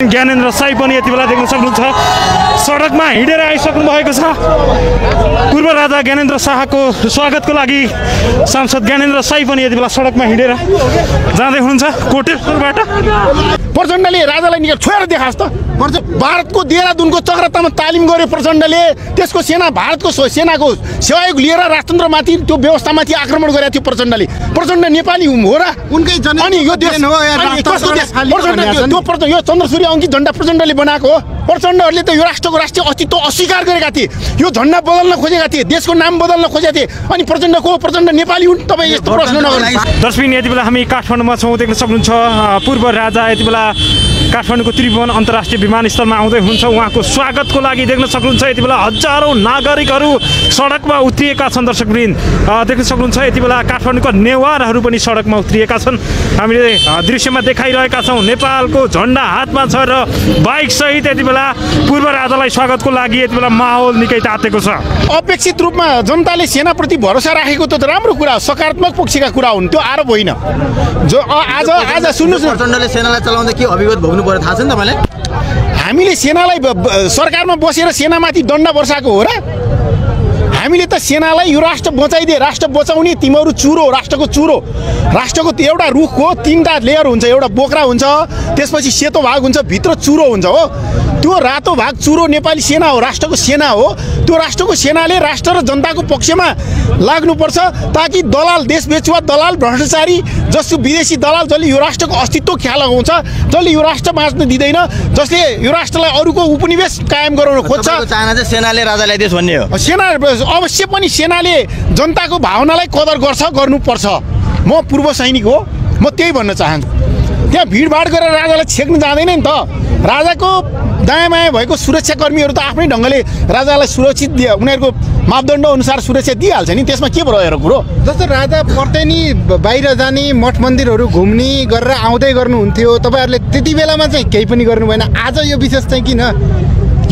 ज्ञानेन्द्र साई पनि यति बेला देख्न सक्नुहुन्छ सडकमा हिँडेर आइसक्नु भएको छ। पूर्व राजा ज्ञानेन्द्र शाहको स्वागतको लागि सांसद ज्ञानेन्द्र साई पनि यति बेला सडकमा हिँडेर जाँदै हुनुहुन्छ कोटेश्वरबाट। प्रचण्डले राजालाई निकाल छोएर देखास् त। भारतको देहरादूनको चक्रतामा तालिम गर्यो प्रचण्डले, त्यसको सेना भारतको सेनाको सहयोग लिएर राजतन्त्रमाथि त्यो व्यवस्थामाथि आक्रमण गरेको थियो प्रचण्डले। प्रचण्ड नेपाली हो र उनकै अनि यो देश यो चन्द्रसूर्य अङ्कित झन्डा प्रचण्डले बनाएको हो। प्रचण्डहरूले त यो राष्ट्रको राष्ट्रिय अस्तित्व अस्वीकार गरेका थिए, यो झन्डा बदल्न खोजेका थिए, देशको नाम बदल्न खोजेका थिए। अनि प्रचण्ड नेपाली हुन्? तपाईँ यस्तो प्रश्न नगर्नुहोस्। दर्शक यति बेला हामी काठमाडौँमा छौँ, देख्न सक्नुहुन्छ पूर्व राजा यति बेला काठमाडौँको त्रिभुवन अन्तर्राष्ट्रिय विमानस्थलमा आउँदै हुन्छ। उहाँको स्वागतको लागि देख्न सक्नुहुन्छ यति बेला हजारौँ नागरिकहरू सडकमा उत्रिएका छन्। दर्शकवृन्द देख्न सक्नुहुन्छ यति बेला काठमाडौँका नेवारहरू पनि सडकमा उत्रिएका छन्। हामीले दृश्यमा देखाइरहेका छौँ नेपालको झन्डा हातमा छ र बाइक सहित यति बेला पूर्व राजालाई स्वागतको लागि यति बेला माहौल निकै तातेको छ। अपेक्षित रूपमा जनताले सेनाप्रति भरोसा राखेको त राम्रो कुरा, सकारात्मक पक्षका कुरा हुन्, त्यो आरोप होइन। जो आज सुन्नुहोस् न, प्रचण्डले सेनालाई चलाउँदा के अभिगत भोग्नु पर्यो थाहा छ नि तपाईँलाई? हामीले सेनालाई सरकारमा बसेर सेनामाथि दण्ड वर्षाएको हो र? हामीले त सेनालाई यो राष्ट्र बचाइदिए, राष्ट्र बचाउने तिमीहरू चुरो, राष्ट्रको चुरो। राष्ट्रको एउटा रुखको 3टा लेयर हुन्छ, एउटा बोक्रा हुन्छ, त्यसपछि सेतो भाग हुन्छ, भित्र चुरो हुन्छ हो। त्यो रातो भाग चुरो नेपाली सेना हो, राष्ट्रको सेना हो। त्यो राष्ट्रको सेनाले राष्ट्र र जनताको पक्षमा लाग्नुपर्छ, ताकि दलाल, देश बेचुवा दलाल, भ्रष्टाचारी जसको विदेशी दलाल जसले यो राष्ट्रको अस्तित्व ख्याल लगाउँछ, जसले यो राष्ट्र बाँच्न दिँदैन, जसले यो राष्ट्रलाई अरूको उपनिवेश कायम गराउन खोज्छ। चाहना चाहिँ सेनाले राजा ल्याइदियोस् भन्ने हो। सेना अवश्य पनि सेनाले जनताको भावनालाई कदर गर्नुपर्छ। म पूर्व सैनिक हो, म त्यही भन्न चाहन्छु। त्यहाँ भिडभाड गरेर राजालाई छेक्न जाँदैन नि त। राजाको दायाँ बायाँ भएको सुरक्षाकर्मीहरू त आफ्नै ढङ्गले राजालाई सुरक्षित उनीहरूको मापदण्ड अनुसार सुरक्षा दिइहाल्छ नि, त्यसमा के रहेर कुरो। जस्तो राजा पर्दैन बाहिर जाने, मठ मन्दिरहरू घुम्ने गरेर आउँदै गर्नुहुन्थ्यो, तपाईँहरूले त्यति बेलामा चाहिँ केही पनि गर्नु भएन। आज यो विशेष चाहिँ किन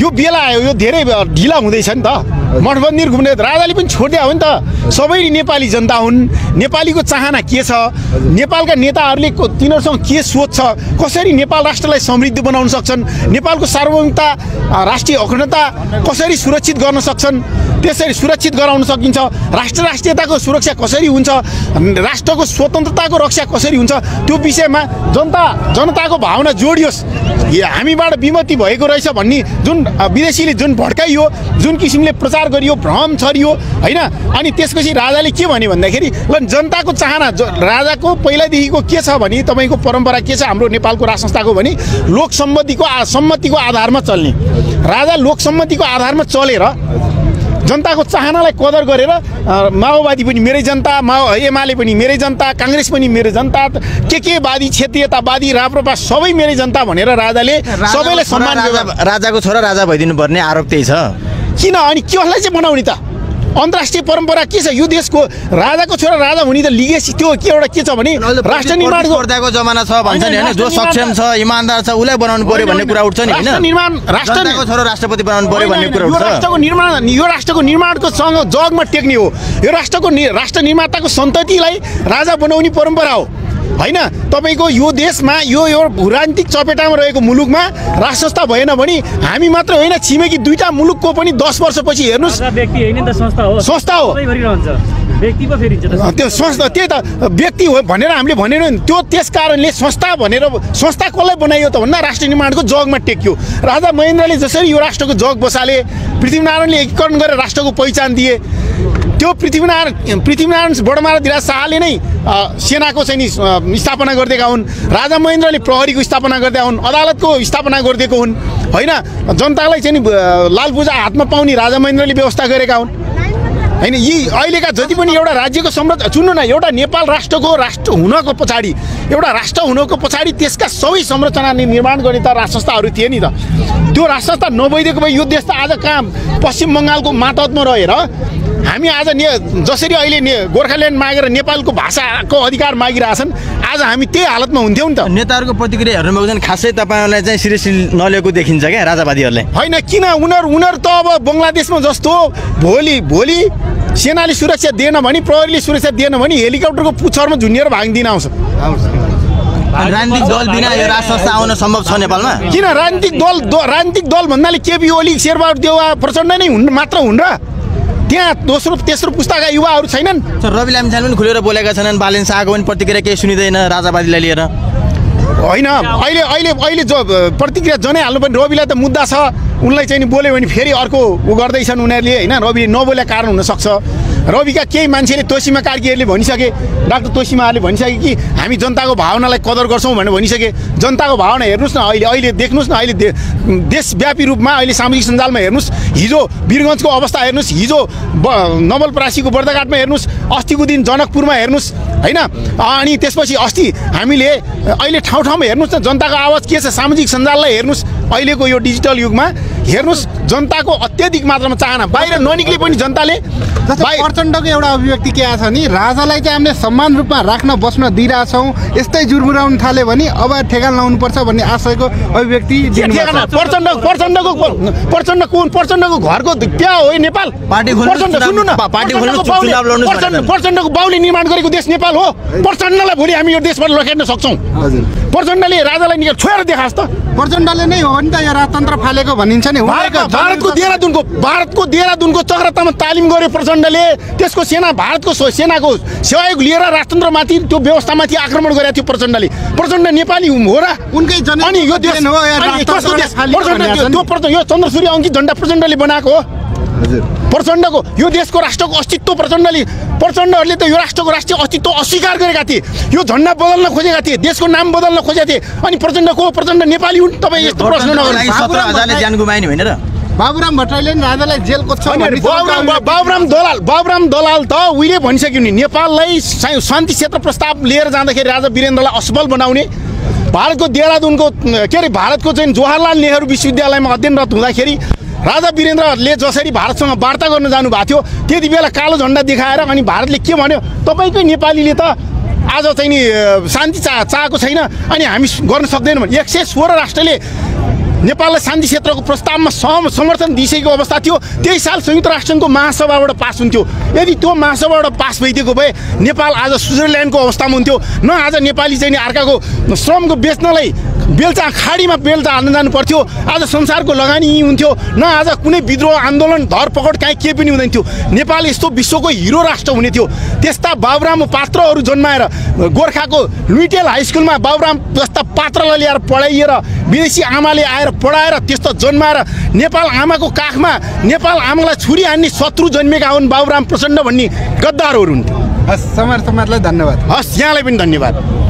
यो बेला आयो? यो धेरै ढिला हुँदैछ नि त। मठ मन्दिर घुम्ने राजाले पनि छोडिदिया हो नि त। सबै नेपाली जनता हुन्, नेपालीको चाहना के छ, नेपालका नेताहरूले तिनीहरूसँग के सोच छ, कसरी नेपाल राष्ट्रलाई समृद्ध बनाउन सक्छन्, नेपालको सार्वभौमिकता, राष्ट्रिय अखण्डता कसरी सुरक्षित गर्न सक्छन्, त्यसरी सुरक्षित गराउन सकिन्छ, राष्ट्रियताको सुरक्षा कसरी हुन्छ, राष्ट्रको स्वतन्त्रताको रक्षा कसरी हुन्छ, त्यो विषयमा जनताको भावना जोडियोस्। हामीबाट विमति भएको रहेछ भन्ने जुन विदेशीले जुन भड्काइयो, जुन किसिमले प्रचार गरियो, भ्रम छरियो होइन। अनि त्यसपछि राजाले के भन्यो भन्दाखेरि ल जनताको चाहना, राजाको पहिलादेखिको के छ भने तपाईँको परम्परा के छ हाम्रो नेपालको राज संस्थाको भने सम्मतिको आधारमा चल्ने। राजा लोकसम्मतिको आधारमा चलेर जनताको चाहनालाई कदर गरेर माओवादी पनि मेरै जनता, एमाले पनि मेरै जनता, काङ्ग्रेस पनि मेरै जनता, के वादी, क्षेत्रीयतावादी, राप्रपा सबै मेरै जनता भनेर राजाले सबैलाई सम्मान। राजाको छोरा राजा भइदिनु पर्ने आरोप त्यही छ। किन अनि कसलाई चाहिँ बनाउने त? अन्तर्राष्ट्रिय परम्परा के छ? यो देशको राजाको छोरा राजा हुने त लिगेसी त्यो के एउटा के छ भने राष्ट्र निर्माणको जमाना छ भन्छ नि हैन, जो सक्षम छ, इमानदार छ उसलाई बनाउनु पर्यो भन्ने कुरा उठ्छ नि हैन। राष्ट्रको छोरा राष्ट्रपति बनाउनु पर्यो भन्ने कुरा उठ्छ। यो राष्ट्रको निर्माणको सँग जगमा टेक्ने हो। यो राष्ट्र निर्माताको सन्ततिलाई राजा बनाउने परम्परा हो होइन। तपाईँको यो देशमा यो राजनीतिक चपेटामा रहेको मुलुकमा राज संस्था भएन भने हामी मात्र होइन, छिमेकी 2टा मुलुकको पनि 10 वर्षपछि हेर्नुहोस्। संस्था हो त्यो संस्था, त्यही त व्यक्ति हो भनेर हामीले भनेनौँ त्यो। त्यस कारणले संस्था भनेर संस्था कसलाई बनाइयो त भन्दा राष्ट्र निर्माणको जगमा टेक्यो। राजा महेन्द्रले जसरी यो राष्ट्रको जग बसाले, पृथ्वीनारायणले एकीकरण गरेर राष्ट्रको पहिचान दिए, त्यो पृथ्वीनारायण बडमारा धिराज शाहले नै सेनाको चाहिँ स्थापना गरिदिएका हुन्। राजा महेन्द्रले प्रहरीको स्थापना गरिदिएका हुन्, अदालतको स्थापना गरिदिएको हुन् होइन। जनतालाई चाहिँ लाल पूजा हातमा पाउने राजा महेन्द्रले व्यवस्था गरेका हुन् होइन। यी अहिलेका जति पनि एउटा राज्यको संरचना सुन्नु न, एउटा नेपाल राष्ट्र हुनको पछाडि, एउटा राष्ट्र हुनको पछाडि त्यसका सबै संरचना निर्माण गर्ने त राज संस्थाहरू थिए नि त। त्यो राज संस्था नभइदिएको भए यो देश त आज कहाँ पश्चिम बङ्गालको मातहतमा रहेर हामी आज जसरी अहिले गोर्खाल्यान्ड मागेर नेपालको भाषाको अधिकार मागिरहेछन्, आज हामी त्यही हालतमा हुन्थ्यौँ नि त। नेताहरूको प्रतिक्रिया हेर्नुभएको छ खासै तपाईँहरूलाई चाहिँ सिरियसली नलिएको देखिन्छ क्या राजावादीहरूले? होइन, किन उनीहरू त अब बङ्गलादेशमा जस्तो भोलि सेनाले सुरक्षा दिएन भने, प्रहरीले सुरक्षा दिएन भने हेलिकप्टरको पुच्छरमा झुन्डिएर भागिदिन आउँछ। राजनीतिक दल बिना यो राज संस्था आउन सम्भव छ नेपालमा? किन राजनीतिक दल भन्नाले केपी ओली, शेरबहादुर देउवा, प्रचण्ड नै हुन् मात्र हुन् र? त्यहाँ दोस्रो तेस्रो पुस्ताका युवाहरू छैनन्? रवि लामिछाने पनि खुलेर बोलेका छैनन्, बालेन शाहको पनि प्रतिक्रिया केही सुनिँदैन राजावादीलाई लिएर। होइन, अहिले जो प्रतिक्रिया जनाइहाल्नु पनि, रविलाई त मुद्दा छ, उनलाई चाहिँ नि बोल्यो भने फेरि अर्को उ गर्दैछन् उनीहरूले होइन। रवि नबोलेको कारण हुनसक्छ। रविका केही मान्छेले तोसीमा कार्कीहरूले भनिसके, डाक्टर तोसीमाहरूले भनिसके कि हामी जनताको भावनालाई कदर गर्छौँ भनेर भनिसके। जनताको भावना हेर्नुहोस् न, अहिले देख्नुहोस् न, अहिले देशव्यापी रूपमा अहिले सामाजिक सञ्जालमा हेर्नुहोस्, हिजो वीरगञ्जको अवस्था हेर्नुहोस्, हिजो नवलपरासीको बर्दाघाटमा हेर्नुहोस्, अस्तिको दिन जनकपुरमा हेर्नुहोस् होइन। अनि त्यसपछि अस्ति हामीले अहिले ठाउँ ठाउँमा हेर्नुहोस् न, जनताको आवाज के छ, सामाजिक सञ्जाललाई हेर्नुहोस्। अहिलेको यो डिजिटल युगमा हेर्नुहोस्, जनताको अत्याधिक मात्रामा चाहना, बाहिर ननिक्ले पनि जनताले। प्रचण्डको एउटा अभिव्यक्ति के आछ नि, राजालाई चाहिँ हामीले सम्मान रूपमा राख्न बस्न दिइरहेछौँ, यस्तै जुर्मुराउनु थाल्यो भने अब ठेगान लाउनुपर्छ भन्ने आशयको अभिव्यक्ति। प्रचण्डको घरको प्या हो नेपाल। प्रचण्डको बाउले निर्माण गरेको देश नेपाल हो। प्रचण्डलाई भोलि हामी यो देशबाट लखेट्न सक्छौँ। प्रचण्डले राजालाई निकाल छोएर देखास् त। प्रचण्डले नै हो नि त यो राजतन्त्र फालेको भनिन्छ नि। भारतको देहरादुनको चक्रतामा तालिम गर्यो प्रचण्डले। त्यसको सेना, भारतको सेनाको सहयोग लिएर राजतन्त्रमाथि, त्यो व्यवस्थामाथि आक्रमण गरेको थियो प्रचण्डले। प्रचण्ड नेपाली हो र? उनकै अनि यो देश यो चन्द्रसूर्य अङ्कित झन्डा प्रचण्डले बनाएको हो। प्रचण्डको यो देशको राष्ट्रको अस्तित्व प्रचण्डहरूले त यो राष्ट्रको राष्ट्रिय अस्तित्व अस्वीकार गरेका थिए। यो झन्डा बदल्न खोजेका थिए, देशको नाम बदल्न खोजेका थिए। अनि प्रचण्ड नेपाली हुन्? तपाईँ यस्तो प्रश्न नगर्नु। 17,000ले ज्यान गुमाएन होइन र? बाबुराम भट्टराईले नि राजालाई जेल कोच्छ। बाबुराम दलाल त उहिले भनिसक्यो नि, नेपाललाई शान्ति क्षेत्र प्रस्ताव लिएर जाँदाखेरि राजा वीरेन्द्रलाई असफल बनाउने। भारतको देहरादुनको के अरे भारतको चाहिँ जवाहरलाल नेहरू विश्वविद्यालयमा अध्ययनरत हुँदाखेरि राजा वीरेन्द्रले जसरी भारतसँग वार्ता गर्न जानुभएको थियो, त्यति बेला कालो झन्डा देखाएर अनि भारतले के भन्यो, तपाईँकै नेपालीले त आज चाहिँ नि शान्ति चाहेको छैन अनि हामी गर्न सक्दैनौँ भने 116 राष्ट्रले नेपाललाई शान्ति क्षेत्रको प्रस्तावमा समर्थन दिइसकेको अवस्था थियो। त्यही साल संयुक्त राष्ट्रसङ्घको महासभाबाट पास हुन्थ्यो। यदि त्यो महासभाबाट पास भइदिएको भए नेपाल आज स्विजरल्यान्डको अवस्थामा हुन्थ्यो। न आज नेपाली चाहिँ अर्काको श्रमको बेच्नलाई बेल्चा खाडीमा बेल्चा हाल्न जानु पर्थ्यो। आज संसारको लगानी यहीँ हुन्थ्यो। न आज कुनै विद्रोह आन्दोलन धरपकड काहीँ केही पनि हुँदैन थियो। नेपाल यस्तो विश्वको हिरो राष्ट्र हुने थियो। त्यस्ता बाबुराम पात्रहरू जन्माएर गोर्खाको लुइटेल हाई स्कुलमा बाबुराम जस्ता पात्रलाई ल्याएर पढाइएर विदेशी आमाले आएर पढाएर त्यस्तो जन्माएर नेपाल आमाको काखमा नेपाल आमालाई छुरी हान्ने शत्रु जन्मेका हुन् बाबुराम प्रचण्ड भन्ने गद्दारहरू हुन्थ्यो। हस्, समाजलाई धन्यवाद। हस्, यहाँलाई पनि धन्यवाद।